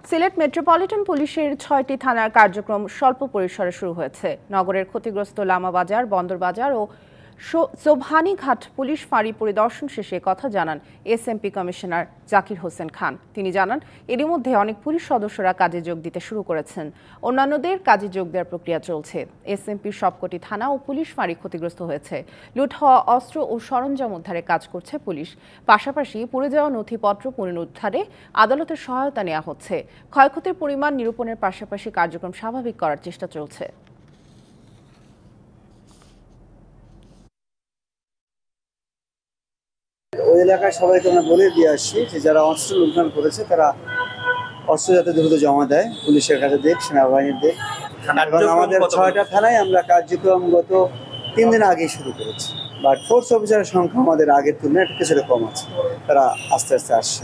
Sylhet metropolitan পুলিশের ৬টি থানার কার্যক্রম স্বল্প পরিসরে শুরু হয়েছে। নগরের ক্ষতিগ্রস্ত লামা বাজার, বন্দর বাজার ও সোবহানীঘাট পুলিশ ফাঁড়ি পরিদর্শন শেষে কথা জানান এসএমপি কমিশনার জাকির হোসেন খান। তিনি জানান, এরই মধ্যে অনেক পুলিশ সদস্যরা কাজে যোগ দিতে শুরু করেছেন, অন্যান্যদের কাজে যোগ দেওয়ার প্রক্রিয়া চলছে। এসএমপির সবকটি থানা ও পুলিশ ফাঁড়ি ক্ষতিগ্রস্ত হয়েছে। লুট হওয়া অস্ত্র ও সরঞ্জাম উদ্ধারে কাজ করছে পুলিশ। পাশাপাশি পুড়ে যাওয়া নথিপত্র পুনরুদ্ধারে আদালতের সহায়তা নেওয়া হচ্ছে। ক্ষয়ক্ষতির পরিমাণ নিরূপণের পাশাপাশি কার্যক্রম স্বাভাবিক করার চেষ্টা চলছে। ওই এলাকায় সবাইকে আমরা বলে দিয়ে আসছি যে যারা অস্ত্র লুণ্ঠন করেছে তারা অস্ত্র যাতে দ্রুত জমা দেয়, পুলিশের কাছে দেখ, সেনাবাহিনীর দেখ। এবং আমাদের 6টা থানায় আমরা কার্যক্রম গত 3 দিন আগেই শুরু করেছি। বাট ফোর্স অফিসারের সংখ্যা আমাদের আগের তুলনায় কিছুটা কম আছে, তারা আস্তে আস্তে আসছে।